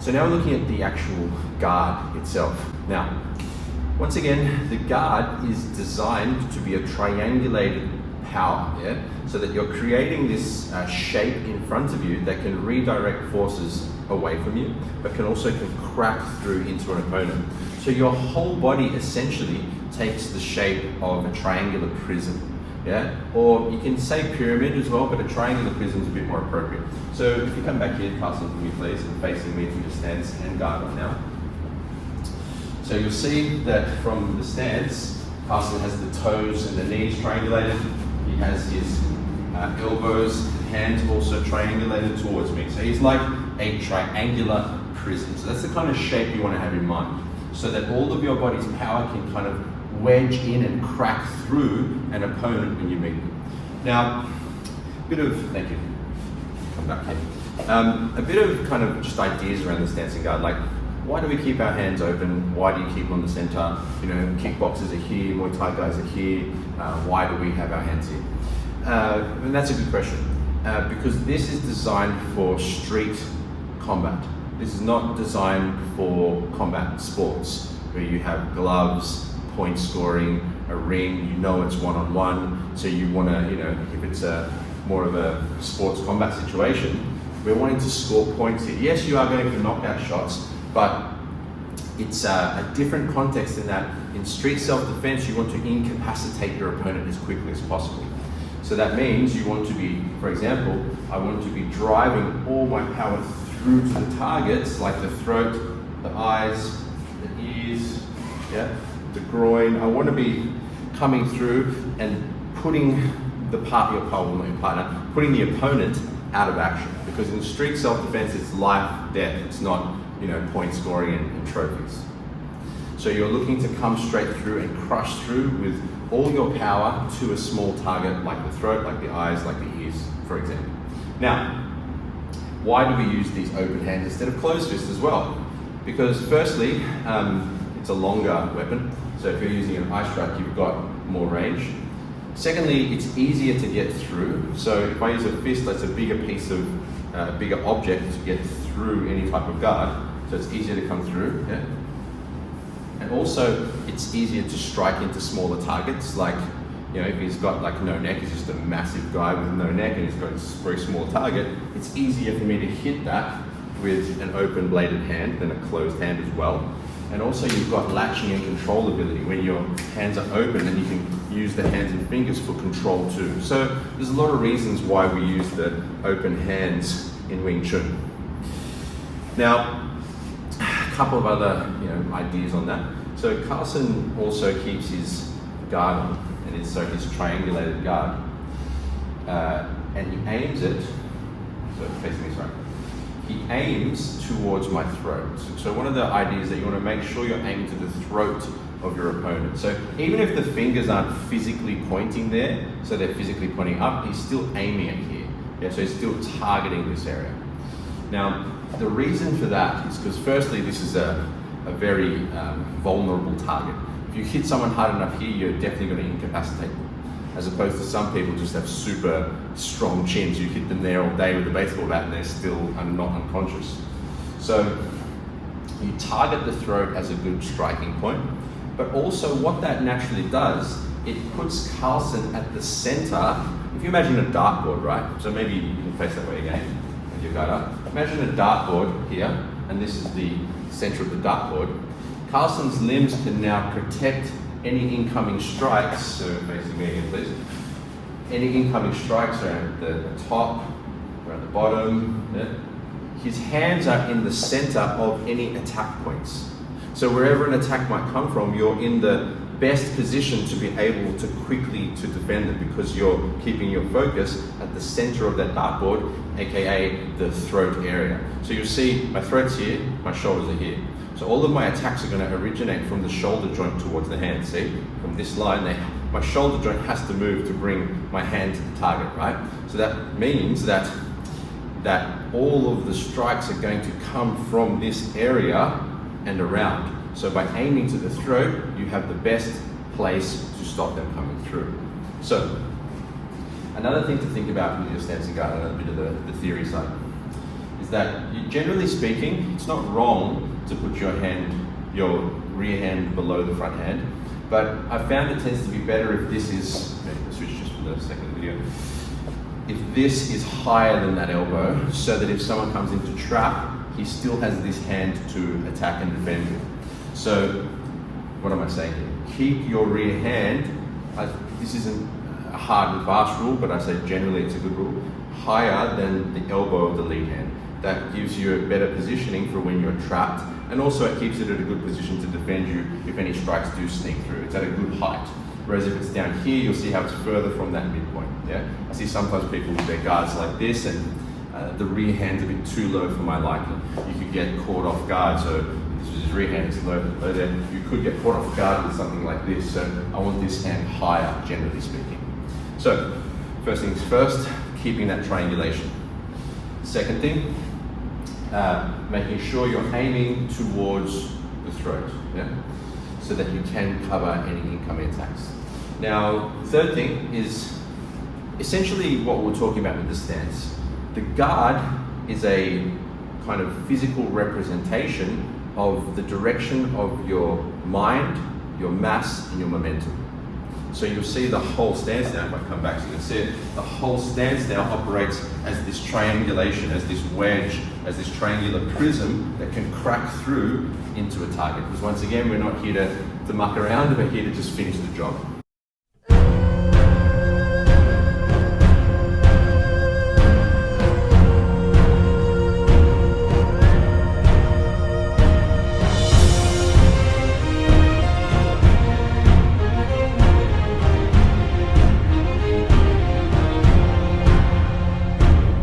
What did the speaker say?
So now we're looking at the actual guard itself. Now, once again, the guard is designed to be a triangulated power, yeah? So that you're creating this shape in front of you that can redirect forces away from you, but can also crack through into an opponent. So your whole body essentially takes the shape of a triangular prism, yeah? Or you can say pyramid as well, but a triangular prism is a bit more appropriate. So if you come back here, Carson, for me please, and facing me through your stance and guard right now. So you'll see that from the stance, Carson has the toes and the knees triangulated. He has his elbows and hands also triangulated towards me. So he's like a triangular prism. So that's the kind of shape you want to have in mind, so that all of your body's power can kind of wedge in and crack through an opponent when you meet them. Now, thank you. Come back here. A bit of kind of just ideas around the stance and guard, like why do we keep our hands open? Why do you keep them on the center? You know, kickboxers are here, Muay Thai guys are here. Why do we have our hands here? And that's a good question, because this is designed for street combat. This is not designed for combat sports, where you have gloves, point scoring, a ring, you know it's one-on-one, so you want to, you know, if it's more of a sports combat situation, we're wanting to score points here. Yes, you are going for knockout shots, but it's a different context in that in street self-defense, you want to incapacitate your opponent as quickly as possible. So that means you want to be, for example, I want to be driving all my power through to the targets, like the throat, the eyes, the ears, yeah, the groin. I want to be coming through and putting putting the opponent out of action. Because in street self-defense, it's life, death. It's not, you know, point scoring and trophies. So you're looking to come straight through and crush through with all your power to a small target, like the throat, like the eyes, like the ears, for example. Now, why do we use these open hands instead of closed fists as well? Because firstly, it's a longer weapon. So if you're using an eye strike, you've got more range. Secondly, it's easier to get through. So if I use a fist, that's a bigger piece of, bigger object to get through any type of guard. So it's easier to come through, yeah? And also, it's easier to strike into smaller targets. Like, you know, if he's got like no neck, he's just a massive guy with no neck and he's got a very small target, it's easier for me to hit that with an open bladed hand than a closed hand as well. And also you've got latching and control ability when your hands are open, and you can use the hands and fingers for control too. So there's a lot of reasons why we use the open hands in Wing Chun. Now, a couple of other, you know, ideas on that. So Carson also keeps his guard on, and it's so his triangulated guard, and he aims it. So facing this way. He aims towards my throat. So one of the ideas that you want to make sure you're aiming to the throat of your opponent. So even if the fingers aren't physically pointing there, so they're physically pointing up, he's still aiming at here. Yeah, so he's still targeting this area. Now, the reason for that is because firstly, this is a very vulnerable target. If you hit someone hard enough here, you're definitely going to incapacitate them. As opposed to some people just have super strong chins. You hit them there all day with a baseball bat and they're still not unconscious. So you target the throat as a good striking point, but also what that naturally does, it puts Carlson at the center. If you imagine a dartboard, right? So maybe you can face that way again with your guard up. Imagine a dartboard here, and this is the center of the dartboard. Carlson's limbs can now protect any incoming strikes, so facing me again please, any incoming strikes around the top, around the bottom, yeah? His hands are in the center of any attack points. So wherever an attack might come from, you're in the best position to be able to quickly to defend it, because you're keeping your focus at the center of that dartboard, aka the throat area. So you'll see my throat's here, my shoulders are here. So all of my attacks are going to originate from the shoulder joint towards the hand. See, from this line, my shoulder joint has to move to bring my hand to the target, right? So that means that all of the strikes are going to come from this area and around. So by aiming to the throat, you have the best place to stop them coming through. So another thing to think about with your stance and guard, another bit of the theory side, is that generally speaking, it's not wrong to put your rear hand below the front hand, but I found it tends to be better if this is, maybe I'll switch just for the second video, if this is higher than that elbow, so that if someone comes into trap, he still has this hand to attack and defend you. So, what am I saying here? Keep your rear hand, this isn't a hard and fast rule, but I say generally it's a good rule, higher than the elbow of the lead hand. That gives you a better positioning for when you're trapped, and also it keeps it at a good position to defend you if any strikes do sneak through. It's at a good height. Whereas if it's down here, you'll see how it's further from that midpoint. Yeah, I see sometimes people with their guards like this, and the rear hand's a bit too low for my liking. You could get caught off guard. So this was his rear hand, it's low there. You could get caught off guard with something like this. So I want this hand higher, generally speaking. So first things first, keeping that triangulation. Second thing, making sure you're aiming towards the throat, yeah? So that you can cover any incoming attacks. Now, third thing is essentially what we're talking about with the stance. The guard is a kind of physical representation of the direction of your mind, your mass, and your momentum. So you'll see the whole stance now, if I come back so you can see it, the whole stance now operates as this triangulation, as this wedge, as this triangular prism that can crack through into a target. Because once again, we're not here to muck around, we're here to just finish the job.